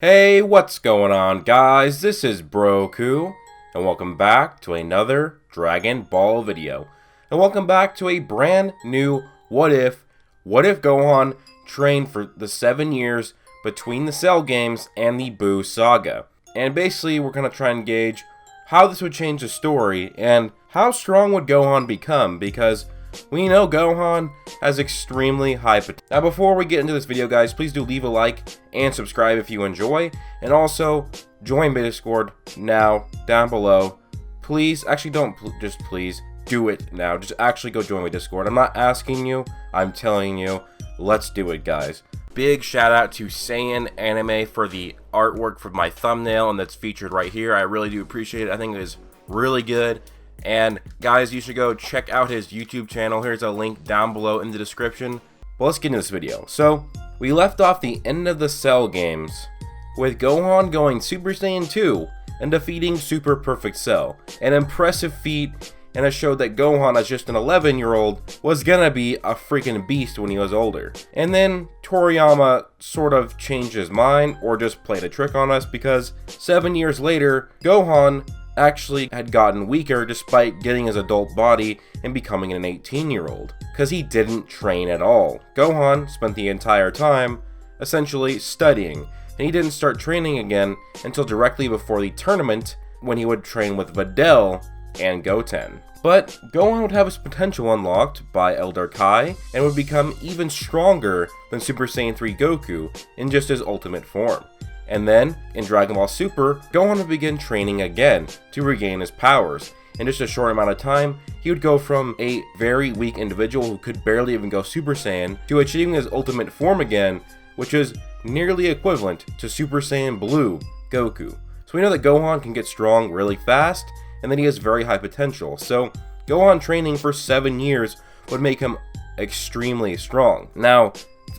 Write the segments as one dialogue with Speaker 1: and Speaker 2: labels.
Speaker 1: Hey, what's going on, guys? This is Broku, and welcome back to another Dragon Ball video. And welcome back to a brand new What If Gohan trained for the 7 years between the Cell games and the Buu saga. And basically, we're going to try and gauge how this would change the story, and how strong would Gohan become, because we know Gohan has extremely high potential. Now, before we get into this video, guys, please do leave a like and subscribe if you enjoy. And also, join my Discord now, down below. Please, actually don't, just please, do it now. Just actually go join my Discord. I'm not asking you, I'm telling you. Let's do it, guys. Big shout out to Saiyan Anime for the artwork for my thumbnail, and that's featured right here. I really do appreciate it. I think it is really good. And guys, you should go check out his YouTube channel. Here's a link down below in the description. But let's get into this video. So, we left off the end of the Cell games with Gohan going Super Saiyan 2 and defeating Super Perfect Cell. An impressive feat, and it showed that Gohan, as just an 11-year-old, was gonna be a freaking beast when he was older. And then Toriyama sort of changed his mind, or just played a trick on us, because 7 years later, Gohan actually had gotten weaker despite getting his adult body and becoming an 18-year-old, because he didn't train at all. Gohan spent the entire time essentially studying, and he didn't start training again until directly before the tournament, when he would train with Videl and Goten. But Gohan would have his potential unlocked by Elder Kai and would become even stronger than Super Saiyan 3 Goku in just his ultimate form. And then, in Dragon Ball Super, Gohan would begin training again to regain his powers. In just a short amount of time, he would go from a very weak individual who could barely even go Super Saiyan to achieving his ultimate form again, which is nearly equivalent to Super Saiyan Blue Goku. So we know that Gohan can get strong really fast, and that he has very high potential. So Gohan training for 7 years would make him extremely strong. Now,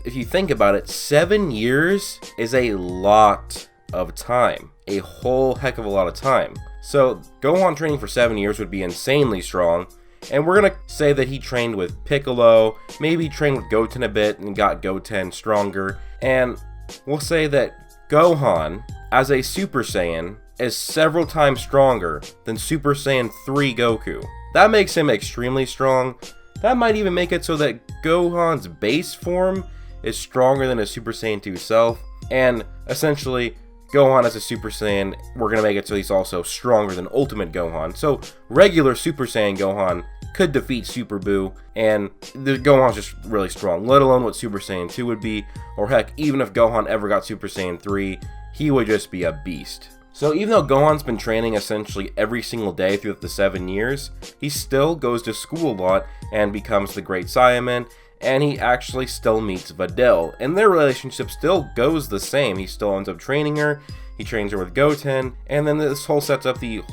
Speaker 1: if you think about it, 7 years is a lot of time. A whole heck of a lot of time. So, Gohan training for 7 years would be insanely strong. And we're gonna say that he trained with Piccolo, maybe trained with Goten a bit and got Goten stronger. And we'll say that Gohan, as a Super Saiyan, is several times stronger than Super Saiyan 3 Goku. That makes him extremely strong. That might even make it so that Gohan's base form is stronger than his Super Saiyan 2 self, and essentially Gohan as a Super Saiyan, we're gonna make it so he's also stronger than Ultimate Gohan. So regular Super Saiyan Gohan could defeat Super Buu, and the Gohan's just really strong, let alone what Super Saiyan 2 would be, or heck, even if Gohan ever got Super Saiyan 3, he would just be a beast. So even though Gohan's been training essentially every single day throughout the 7 years, he still goes to school a lot and becomes the Great Saiyaman, and he actually still meets Videl, and their relationship still goes the same. He still ends up training her, he trains her with Goten, and then this whole sets up the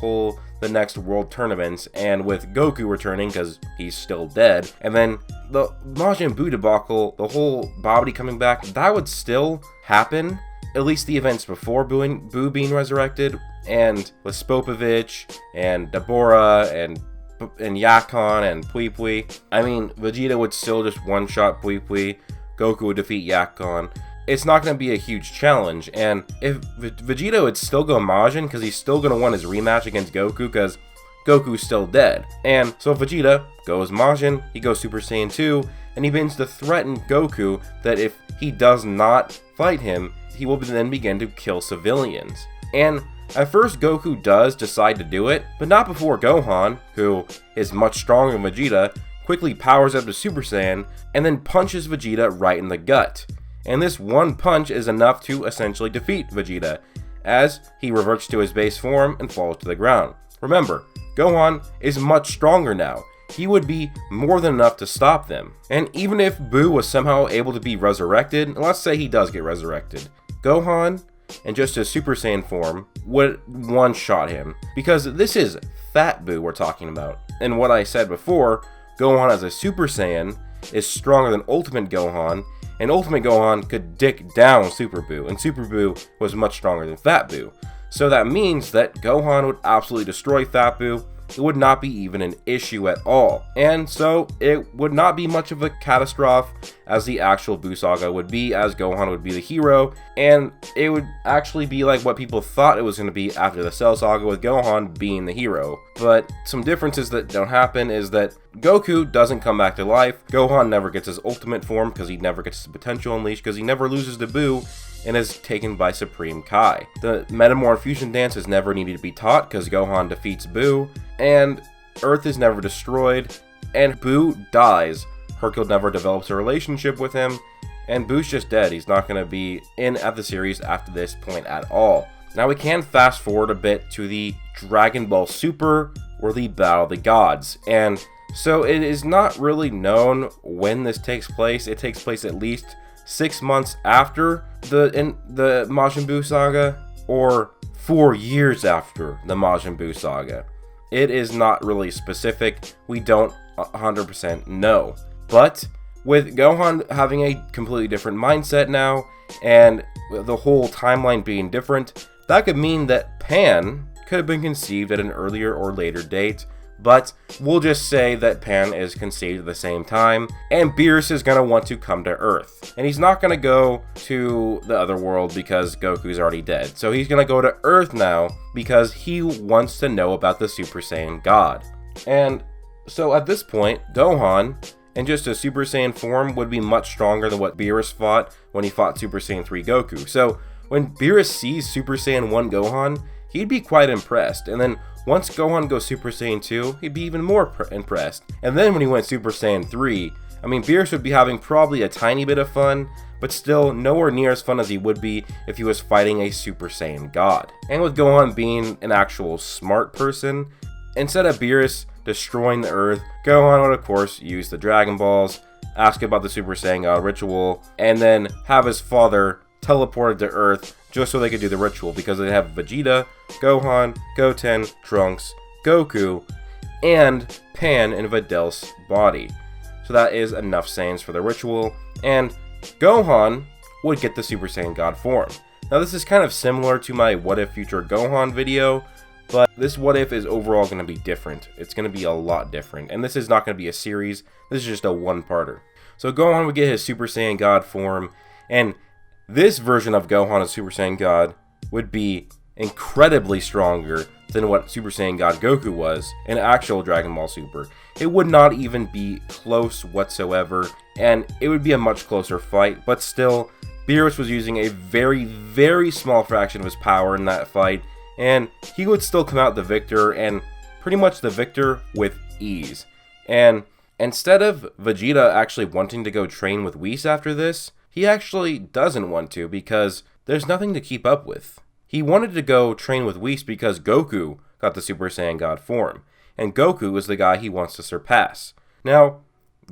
Speaker 1: next world tournaments, and with Goku returning, because he's still dead, and then the Majin Buu debacle, the whole Babidi coming back, that would still happen, at least the events before Buu being resurrected, and with Spopovich, and Dabura, and Yakon and Pui Pui. I mean, Vegeta would still just one-shot Pui Pui. Goku would defeat Yakon. It's not going to be a huge challenge, and if Vegeta would still go Majin, because he's still going to want his rematch against Goku, because Goku's still dead. And so Vegeta goes Majin, he goes Super Saiyan 2, and he begins to threaten Goku that if he does not fight him, he will then begin to kill civilians. And at first, Goku does decide to do it, but not before Gohan, who is much stronger than Vegeta, quickly powers up to Super Saiyan and then punches Vegeta right in the gut. And this one punch is enough to essentially defeat Vegeta, as he reverts to his base form and falls to the ground. Remember, Gohan is much stronger now. He would be more than enough to stop them. And even if Buu was somehow able to be resurrected, and let's say he does get resurrected, Gohan, and just his Super Saiyan form, would one-shot him. Because this is Fat Buu we're talking about. And what I said before, Gohan as a Super Saiyan is stronger than Ultimate Gohan, and Ultimate Gohan could dick down Super Buu, and Super Buu was much stronger than Fat Buu. So that means that Gohan would absolutely destroy Fat Buu, it would not be even an issue at all. And so it would not be much of a catastrophe as the actual Buu saga would be, as Gohan would be the hero, and it would actually be like what people thought it was going to be after the Cell saga, with Gohan being the hero. But some differences that don't happen is that Goku doesn't come back to life, Gohan never gets his ultimate form because he never gets his potential unleashed, because he never loses to Buu and is taken by Supreme Kai. The Metamorph Fusion Dance is never needed to be taught because Gohan defeats Buu, and Earth is never destroyed, and Buu dies. Hercule never develops a relationship with him, and Buu's just dead. He's not going to be in at the series after this point at all. Now we can fast forward a bit to the Dragon Ball Super, or the Battle of the Gods, and so it is not really known when this takes place. It takes place at least 6 months after the Majin Buu saga, or 4 years after the Majin Buu saga. It is not really specific. We don't 100% know. But with Gohan having a completely different mindset now, and the whole timeline being different, that could mean that Pan could have been conceived at an earlier or later date. But we'll just say that Pan is conceived at the same time, and Beerus is going to want to come to Earth. And he's not going to go to the other world because Goku's already dead. So he's going to go to Earth now because he wants to know about the Super Saiyan God. And so at this point, Gohan, in just a Super Saiyan form, would be much stronger than what Beerus fought when he fought Super Saiyan 3 Goku. So when Beerus sees Super Saiyan 1 Gohan, he'd be quite impressed. And then once Gohan goes Super Saiyan 2, he'd be even more impressed. And then when he went Super Saiyan 3, I mean, Beerus would be having probably a tiny bit of fun, but still nowhere near as fun as he would be if he was fighting a Super Saiyan God. And with Gohan being an actual smart person, instead of Beerus destroying the Earth, Gohan would of course use the Dragon Balls, ask about the Super Saiyan God ritual, and then have his father teleported to Earth just so they could do the ritual, because they have Vegeta, Gohan, Goten, Trunks, Goku, and Pan in Videl's body. So that is enough Saiyans for the ritual, and Gohan would get the Super Saiyan God form. Now this is kind of similar to my What If Future Gohan video, but this What If is overall going to be different. It's going to be a lot different, and this is not going to be a series, this is just a one-parter. So Gohan would get his Super Saiyan God form, and this version of Gohan as Super Saiyan God would be incredibly stronger than what Super Saiyan God Goku was in actual Dragon Ball Super. It would not even be close whatsoever, and it would be a much closer fight, but still, Beerus was using a very, very small fraction of his power in that fight, and he would still come out the victor, and pretty much the victor with ease. And instead of Vegeta actually wanting to go train with Whis after this, he actually doesn't want to because there's nothing to keep up with. He wanted to go train with Whis because Goku got the Super Saiyan God form, and Goku is the guy he wants to surpass. Now,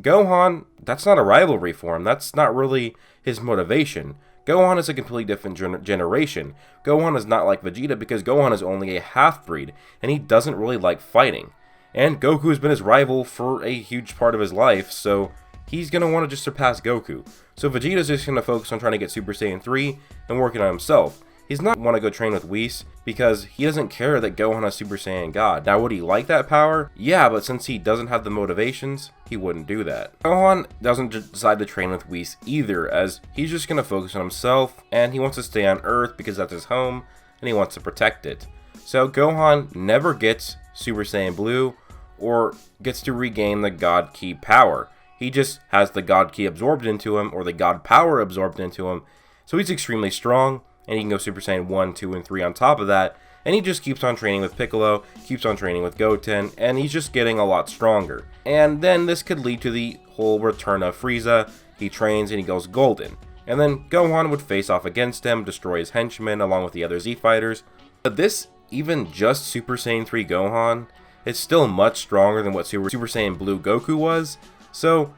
Speaker 1: Gohan, that's not a rivalry for him, that's not really his motivation. Gohan is a completely different generation. Gohan is not like Vegeta because Gohan is only a half-breed, and he doesn't really like fighting. And Goku has been his rival for a huge part of his life, so he's going to want to just surpass Goku. So Vegeta's just going to focus on trying to get Super Saiyan 3 and working on himself. He's not want to go train with Whis because he doesn't care that Gohan is Super Saiyan God. Now, would he like that power? Yeah, but since he doesn't have the motivations, he wouldn't do that. Gohan doesn't decide to train with Whis either, as he's just going to focus on himself, and he wants to stay on Earth because that's his home, and he wants to protect it. So Gohan never gets Super Saiyan Blue, or gets to regain the God Ki power. He just has the God Ki absorbed into him, or the God Power absorbed into him, so he's extremely strong, and he can go Super Saiyan 1, 2, and 3 on top of that, and he just keeps on training with Piccolo, keeps on training with Goten, and he's just getting a lot stronger. And then this could lead to the whole return of Frieza. He trains and he goes golden. And then Gohan would face off against him, destroy his henchmen along with the other Z fighters. But this, even just Super Saiyan 3 Gohan, is still much stronger than what Super Saiyan Blue Goku was. So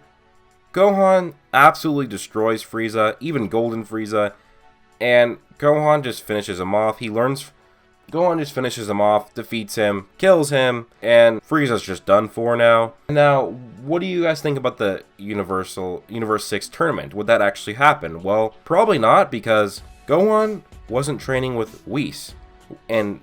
Speaker 1: Gohan absolutely destroys Frieza, even Golden Frieza, and Gohan just finishes him off. Gohan just finishes him off, defeats him, kills him, and Frieza's just done for now. Now, what do you guys think about the Universe 6 tournament? Would that actually happen? Well, probably not, because Gohan wasn't training with Whis, and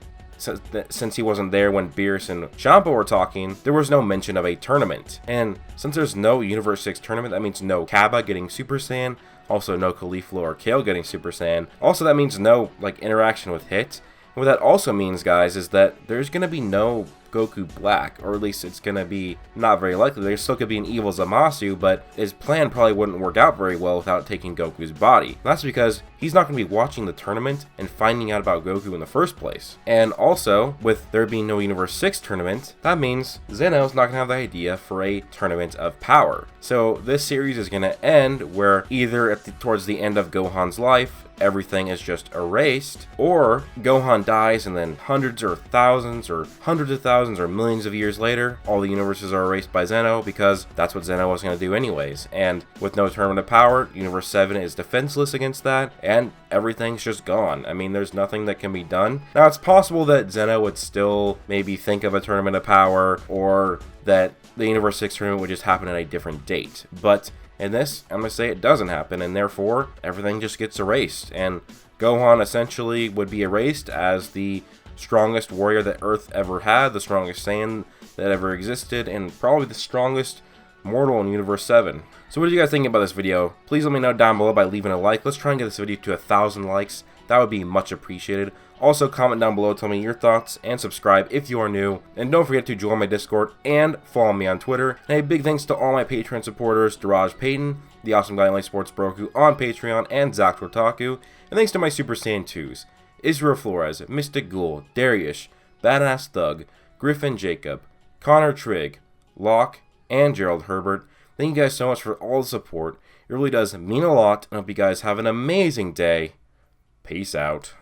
Speaker 1: since he wasn't there when Beerus and Jaundbz were talking, there was no mention of a tournament. And since there's no Universe 6 tournament, that means no Cabba getting Super Saiyan, also no Caulifla or Kale getting Super Saiyan. Also, that means no like interaction with Hit. And what that also means, guys, is that there's gonna be no Goku Black, or at least it's gonna be not very likely. There still could be an evil Zamasu, but his plan probably wouldn't work out very well without taking Goku's body. And that's because he's not gonna be watching the tournament and finding out about Goku in the first place. And also, with there being no Universe 6 tournament, that means Zeno's not gonna have the idea for a tournament of power. So this series is gonna end where either towards the end of Gohan's life, everything is just erased, or Gohan dies and then hundreds or thousands or hundreds of thousands or millions of years later, all the universes are erased by Zeno, because that's what Zeno was going to do anyways. And with no tournament of power, Universe 7 is defenseless against that, and everything's just gone. I mean, there's nothing that can be done. Now, it's possible that Zeno would still maybe think of a tournament of power, or that the Universe 6 tournament would just happen at a different date. But in this, I'm going to say it doesn't happen, and therefore, everything just gets erased. And Gohan essentially would be erased as the strongest warrior that Earth ever had, the strongest Saiyan that ever existed, and probably the strongest mortal in Universe 7. So what do you guys think about this video? Please let me know down below by leaving a like. Let's try and get this video to 1,000 likes. That would be much appreciated. Also, comment down below, tell me your thoughts, and subscribe if you are new. And don't forget to join my Discord and follow me on Twitter. And a big thanks to all my Patreon supporters, Daraj Payton, the Awesome Guy in Life Sports Broku on Patreon, and Zaxrotaku. And thanks to my Super Saiyan 2s, Israel Flores, Mystic Ghoul, Darius, Badass Thug, Griffin Jacob, Connor Trigg, Locke, and Gerald Herbert. Thank you guys so much for all the support. It really does mean a lot, and I hope you guys have an amazing day. Peace out.